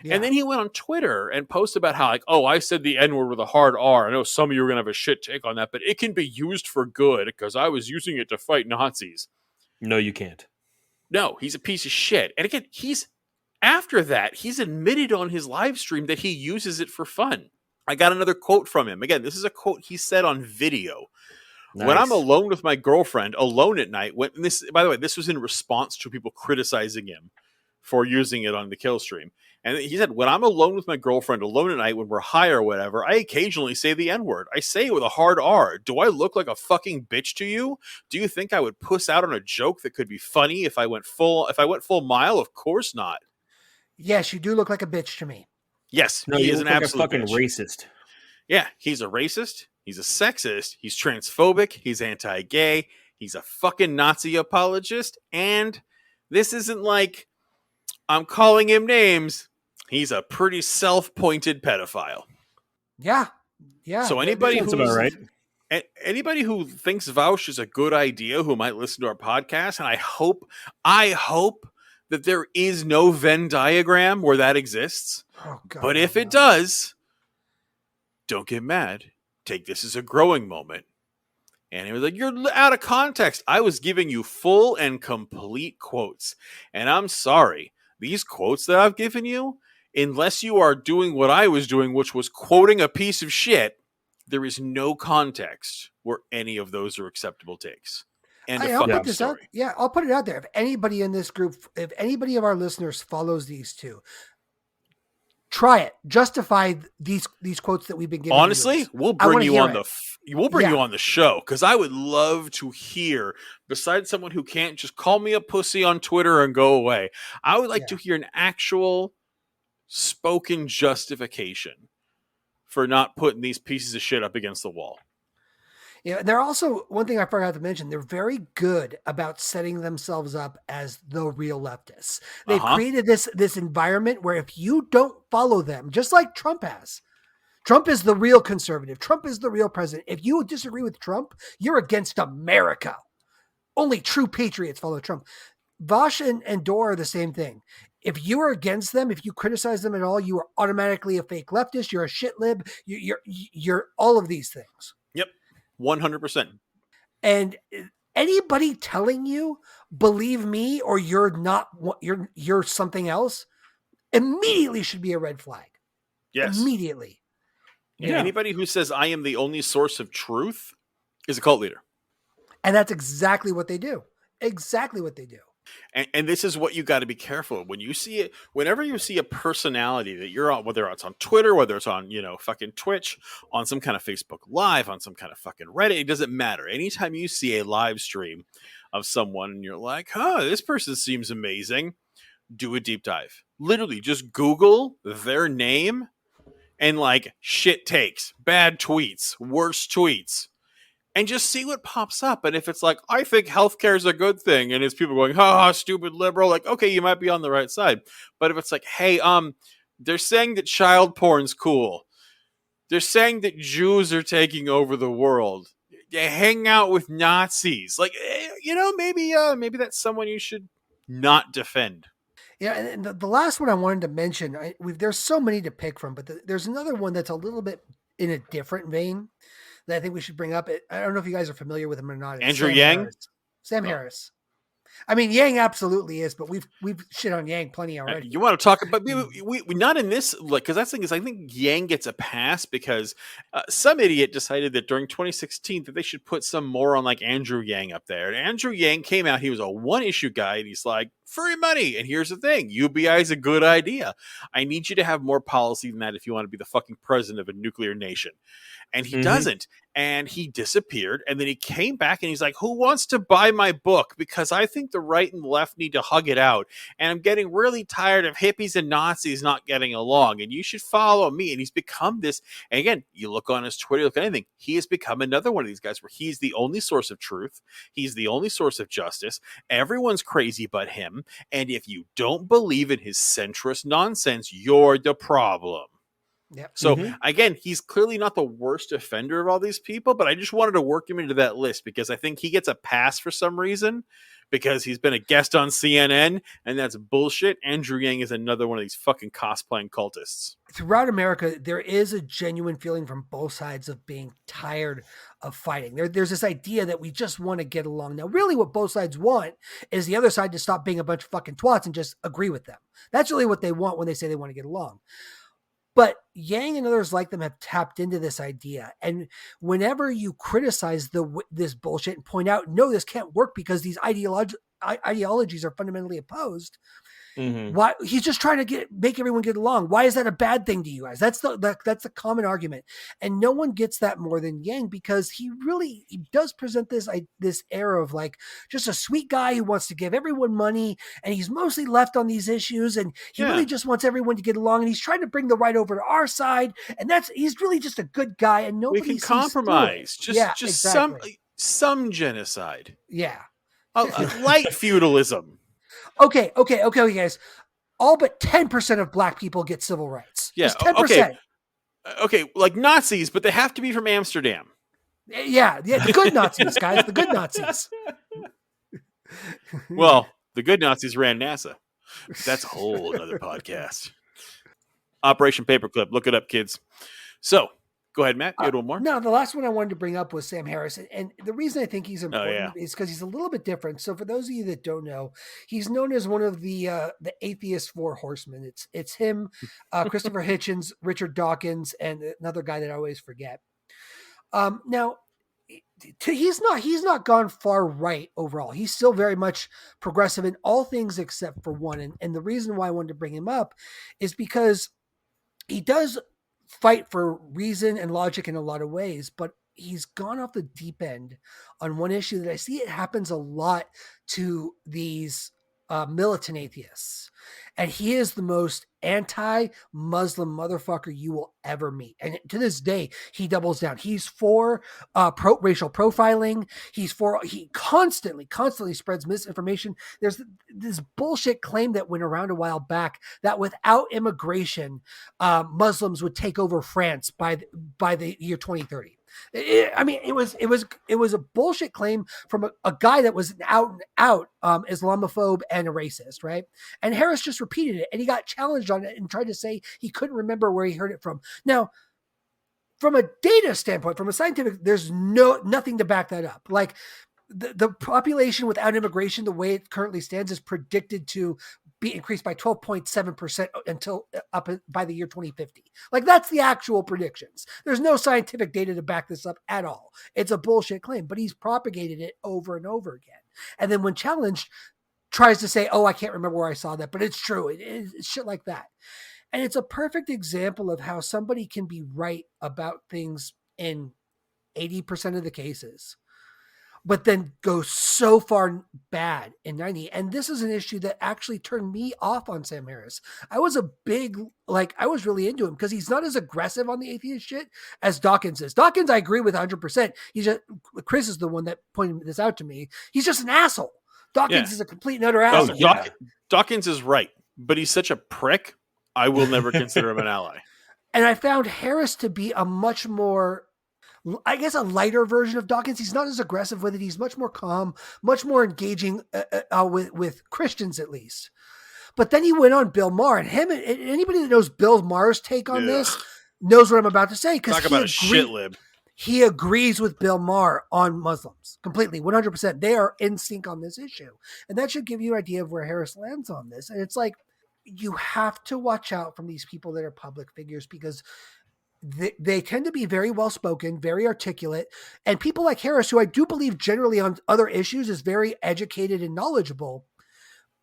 Yeah. And then he went on Twitter and posted about how, like, oh, I said the N-word with a hard R. I know some of you are going to have a shit take on that, but it can be used for good because I was using it to fight Nazis. No, you can't. No, he's a piece of shit. And again, after that, he's admitted on his live stream that he uses it for fun. I got another quote from him. Again, this is a quote he said on video. Nice. When I'm alone with my girlfriend, alone at night, by the way, this was in response to people criticizing him for using it on the kill stream. And he said, when I'm alone with my girlfriend, alone at night, when we're high or whatever, I occasionally say the N-word. I say it with a hard R. Do I look like a fucking bitch to you? Do you think I would puss out on a joke that could be funny if I went full mile? Of course not. Yes, you do look like a bitch to me. Yes, No, he you is look an like absolute a fucking bitch. racist. Yeah, he's a racist. He's a sexist. He's transphobic. He's anti-gay. He's a fucking Nazi apologist. And this isn't like I'm calling him names. He's a pretty self-pointed pedophile. Yeah. Yeah. So anybody Sounds about right. Anybody who thinks Vouch is a good idea who might listen to our podcast, and I hope that there is no Venn diagram where that exists. Oh, God, but if it does, don't get mad. Take this as a growing moment. And he was like, you're out of context. I was giving you full and complete quotes. And I'm sorry. These quotes that I've given you, unless you are doing what I was doing, which was quoting a piece of shit, there is no context where any of those are acceptable takes. And I'll put this out. Yeah, I'll put it out there. If anybody in this group, if anybody of our listeners follows these two, try it. Justify these quotes that we've been giving. Honestly, we'll bring you on you on the show, because I would love to hear, besides someone who can't just call me a pussy on Twitter and go away, I would like to hear an actual spoken justification for not putting these pieces of shit up against the wall. Yeah, they're also, one thing I forgot to mention, they're very good about setting themselves up as the real leftists. They've created this environment where if you don't follow them, just like Trump has, Trump is the real conservative. Trump is the real president. If you disagree with Trump, you're against America. Only true patriots follow Trump. Vosh and Dor are the same thing. If you are against them, if you criticize them at all, you are automatically a fake leftist. You're a shit lib. You're all of these things. Yep. 100%. And anybody telling you, believe me, or you're not, you're something else, immediately should be a red flag. Yes. Immediately. Yeah. Anybody who says I am the only source of truth is a cult leader. And that's exactly what they do. Exactly what they do. And this is what you got to be careful of. When you see it, whenever you see a personality that you're on, whether it's on Twitter, whether it's on, fucking Twitch, on some kind of Facebook Live, on some kind of fucking Reddit, it doesn't matter. Anytime you see a live stream of someone and you're like, this person seems amazing, do a deep dive. Literally, just Google their name and shit takes, bad tweets, worse tweets. And just see what pops up. And if it's like, I think healthcare is a good thing, and it's people going, stupid liberal, okay, you might be on the right side. But if it's like, hey, they're saying that child porn's cool. They're saying that Jews are taking over the world. They hang out with Nazis. Maybe that's someone you should not defend. Yeah, and the last one I wanted to mention, there's so many to pick from, but there's another one that's a little bit in a different vein that I think we should bring up. I don't know if you guys are familiar with him or not. Andrew Yang? Sam Harris. I mean, Yang absolutely is, but we've shit on Yang plenty already. You want to talk about, we not in this, because that's the thing is, I think Yang gets a pass because some idiot decided that during 2016 that they should put some more on Andrew Yang up there. And Andrew Yang came out, he was a one-issue guy, and he's like, free money. And here's the thing, UBI is a good idea. I need you to have more policy than that if you want to be the fucking president of a nuclear nation. And he doesn't. And he disappeared. And then he came back and he's like, who wants to buy my book? Because I think the right and left need to hug it out. And I'm getting really tired of hippies and Nazis not getting along. And you should follow me. And he's become this. And again, you look on his Twitter, look at anything. He has become another one of these guys where he's the only source of truth. He's the only source of justice. Everyone's crazy but him. And if you don't believe in his centrist nonsense, you're the problem. Yeah. So Mhm. again, he's clearly not the worst offender of all these people, but I just wanted to work him into that list because I think he gets a pass for some reason because he's been a guest on CNN, and that's bullshit. Andrew Yang is another one of these fucking cosplaying cultists. Throughout America, there is a genuine feeling from both sides of being tired of fighting. There's this idea that we just want to get along. Now, really what both sides want is the other side to stop being a bunch of fucking twats and just agree with them. That's really what they want when they say they want to get along. But Yang and others like them have tapped into this idea. And whenever you criticize this bullshit and point out, no, this can't work because these ideologies are fundamentally opposed, Mhm. why he's just trying to make everyone get along. Why is that a bad thing to you guys? That's the common argument, and no one gets that more than Yang because he does present this air of like just a sweet guy who wants to give everyone money, and he's mostly left on these issues, and he really just wants everyone to get along, and he's trying to bring the right over to our side, and he's really just a good guy, and We nobody can sees through it. compromise. Just exactly. some genocide. Yeah. Light feudalism. Okay, guys. All but 10% of black people get civil rights. Yeah, Just 10%. Okay, like Nazis, but they have to be from Amsterdam. Yeah, the good Nazis, guys, the good Nazis. Well, the good Nazis ran NASA. That's a whole other podcast. Operation Paperclip. Look it up, kids. So, go ahead, Matt. You had one more? No, the last one I wanted to bring up was Sam Harris. And the reason I think he's important is because he's a little bit different. So for those of you that don't know, he's known as one of the atheist four horsemen. It's him, Christopher Hitchens, Richard Dawkins, and another guy that I always forget. Now, he's not gone far right overall. He's still very much progressive in all things except for one. And the reason why I wanted to bring him up is because he does fight for reason and logic in a lot of ways, but he's gone off the deep end on one issue that I see it happens a lot to these militant atheists. And he is the most anti-Muslim motherfucker you will ever meet. And to this day, he doubles down. He's for racial profiling. He constantly spreads misinformation. There's this bullshit claim that went around a while back that without immigration, Muslims would take over France by the year 2030. It was a bullshit claim from a guy that was an out and out Islamophobe and a racist, right? And Harris just repeated it, and he got challenged on it and tried to say he couldn't remember where he heard it from. Now, from a data standpoint, from a scientific, there's nothing to back that up. Like the population without immigration, the way it currently stands, is predicted to be increased by 12.7% until up by the year 2050. Like that's the actual predictions. There's no scientific data to back this up at all. It's a bullshit claim, but he's propagated it over and over again. And then when challenged, tries to say, oh, I can't remember where I saw that, but it's true. It's shit like that. And it's a perfect example of how somebody can be right about things in 80% of the cases, but then go so far bad in 90. And this is an issue that actually turned me off on Sam Harris. I was really into him because he's not as aggressive on the atheist shit as Dawkins is. Dawkins, I agree with 100%. Chris is the one that pointed this out to me. He's just an asshole. Dawkins is a complete and utter asshole. Dawkins is right, but he's such a prick. I will never consider him an ally. And I found Harris to be a much more, I guess, a lighter version of Dawkins. He's not as aggressive with it. He's much more calm, much more engaging with Christians, at least. But then he went on Bill Maher, and anybody that knows Bill Maher's take on this knows what I'm about to say. Talk about a shit lib. He agrees with Bill Maher on Muslims completely, 100%. They are in sync on this issue. And that should give you an idea of where Harris lands on this. And it's like, you have to watch out from these people that are public figures because they tend to be very well-spoken, very articulate, and people like Harris, who I do believe generally on other issues is very educated and knowledgeable,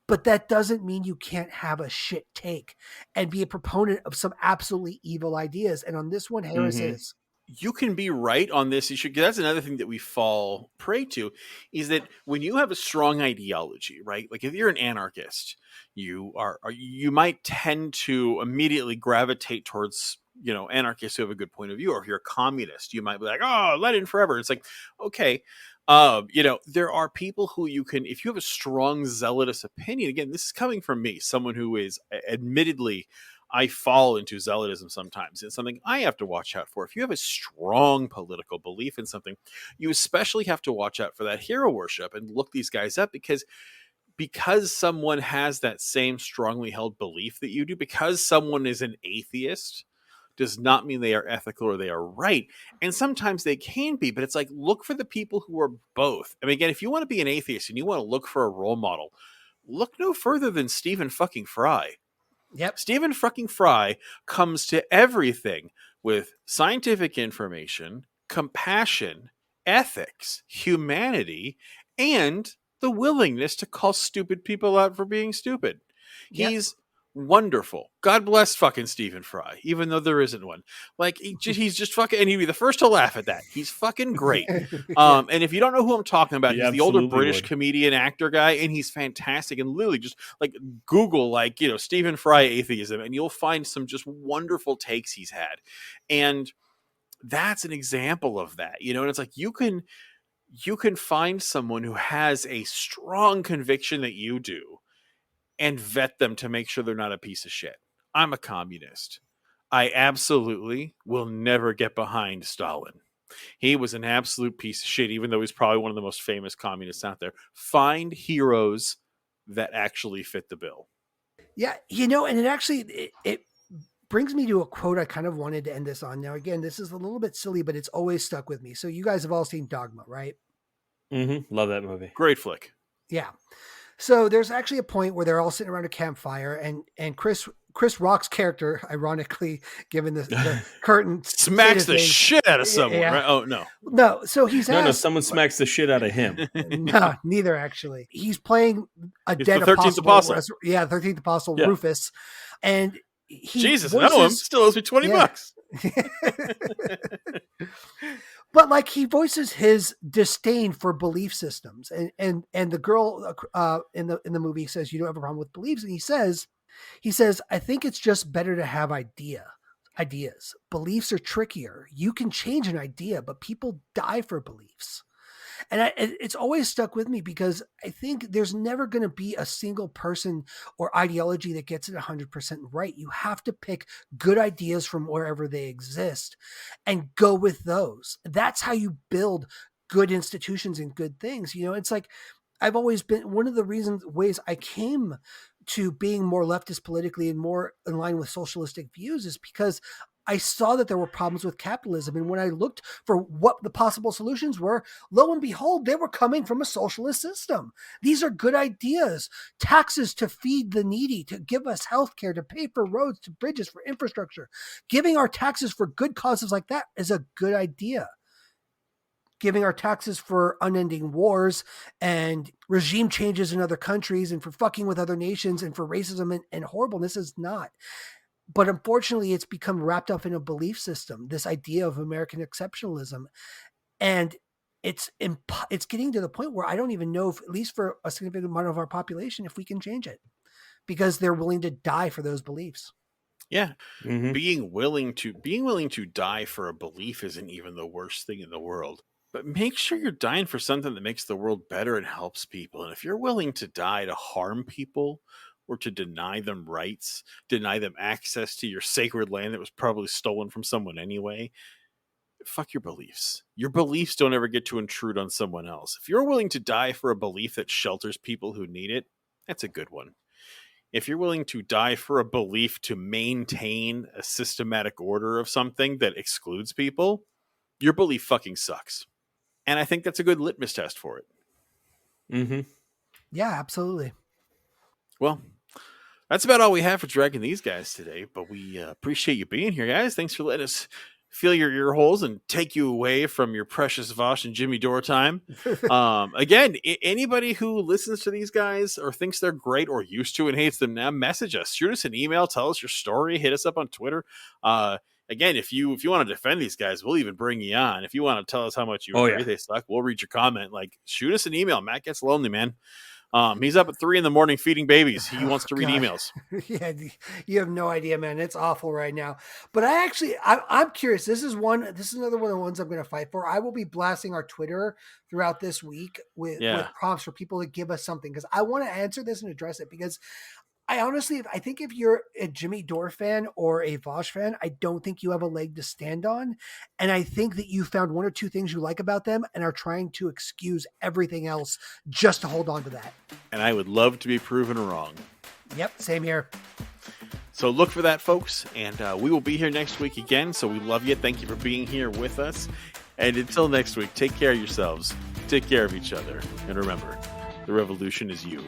but that doesn't mean you can't have a shit take and be a proponent of some absolutely evil ideas. And on this one, Harris is. You can be right on this issue. That's another thing that we fall prey to is that when you have a strong ideology, right? Like if you're an anarchist, you might tend to immediately gravitate towards, anarchists who have a good point of view. Or if you're a communist, you might be like, oh, Lenin forever. It's like, okay. There are people who you can, if you have a strong zealotous opinion, again, this is coming from me, someone who is admittedly I fall into zealotism sometimes. It's something I have to watch out for. If you have a strong political belief in something, you especially have to watch out for that hero worship and look these guys up, because someone has that same strongly held belief that you do, because someone is an atheist, does not mean they are ethical or they are right. And sometimes they can be, but it's like, look for the people who are both. I mean, again, if you want to be an atheist and you want to look for a role model, look no further than Stephen fucking Fry. Yep. Stephen fucking Fry comes to everything with scientific information, compassion, ethics, humanity, and the willingness to call stupid people out for being stupid. Yep. He's wonderful. God bless fucking Stephen Fry, even though there isn't one. Like, he's just fucking, and he'd be the first to laugh at that. He's fucking great. And if you don't know who I'm talking about, He he's the older absolutely British would. comedian actor guy, and he's fantastic. And literally just like Google, like, Stephen Fry atheism, and you'll find some just wonderful takes he's had. And that's an example of that, and it's like, you can find someone who has a strong conviction that you do and vet them to make sure they're not a piece of shit. I'm a communist. I absolutely will never get behind Stalin. He was an absolute piece of shit, even though he's probably one of the most famous communists out there. Find heroes that actually fit the bill. Yeah, and it actually it brings me to a quote I kind of wanted to end this on. Now, again, this is a little bit silly, but it's always stuck with me. So you guys have all seen Dogma, right? Mm-hmm. Love that movie. Great flick. Yeah. So there's actually a point where they're all sitting around a campfire, and Chris Rock's character, ironically, given the current smacks the things, shit out of someone, yeah. right? Oh, no. No, so he's No, asked, someone smacks the shit out of him. No, neither actually. He's playing a He's dead the 13th apostle. apostle. 13th apostle, Yeah. Rufus. And he Jesus, I know him. Still owes me $20. But like, he voices his disdain for belief systems, and the girl in the movie says, "You don't have a problem with beliefs," and he says, "I think it's just better to have ideas. Beliefs are trickier. You can change an idea, but people die for beliefs." And it's always stuck with me, because I think there's never going to be a single person or ideology that gets it 100% right. You have to pick good ideas from wherever they exist and go with those. That's how you build good institutions and good things. It's like, I've always been, one of the ways I came to being more leftist politically and more in line with socialistic views is because I saw that there were problems with capitalism. And when I looked for what the possible solutions were, lo and behold, they were coming from a socialist system. These are good ideas. Taxes to feed the needy, to give us healthcare, to pay for roads, to bridges, for infrastructure. Giving our taxes for good causes like that is a good idea. Giving our taxes for unending wars and regime changes in other countries and for fucking with other nations and for racism and horribleness is not. But unfortunately, it's become wrapped up in a belief system, this idea of American exceptionalism. And it's getting to the point where I don't even know if, at least for a significant amount of our population, if we can change it, because they're willing to die for those beliefs. Yeah. Mm-hmm. Being willing to die for a belief isn't even the worst thing in the world. But make sure you're dying for something that makes the world better and helps people. And if you're willing to die to harm people, or to deny them rights, deny them access to your sacred land that was probably stolen from someone anyway, fuck your beliefs. Your beliefs don't ever get to intrude on someone else. If you're willing to die for a belief that shelters people who need it, that's a good one. If you're willing to die for a belief to maintain a systematic order of something that excludes people, your belief fucking sucks. And I think that's a good litmus test for it. Mm-hmm. Yeah, absolutely. Well, that's about all we have for dragging these guys today, but we appreciate you being here, guys. Thanks for letting us feel your ear holes and take you away from your precious Vosh and Jimmy Dore time. Again, anybody who listens to these guys or thinks they're great or used to and hates them now, message us. Shoot us an email. Tell us your story. Hit us up on Twitter. Again, if you want to defend these guys, we'll even bring you on. If you want to tell us how much you agree they suck, we'll read your comment. Like, shoot us an email. Matt gets lonely, man. He's up at 3 a.m. feeding babies. He wants to read emails. Yeah, you have no idea, man. It's awful right now. But I'm curious. This is another one of the ones I'm going to fight for. I will be blasting our Twitter throughout this week with prompts for people to give us something, because I want to answer this and address it, because I think if you're a Jimmy Dore fan or a Vosh fan, I don't think you have a leg to stand on. And I think that you found one or two things you like about them and are trying to excuse everything else just to hold on to that. And I would love to be proven wrong. Yep, same here. So look for that, folks. And we will be here next week again. So we love you. Thank you for being here with us. And until next week, take care of yourselves. Take care of each other. And remember, the revolution is you.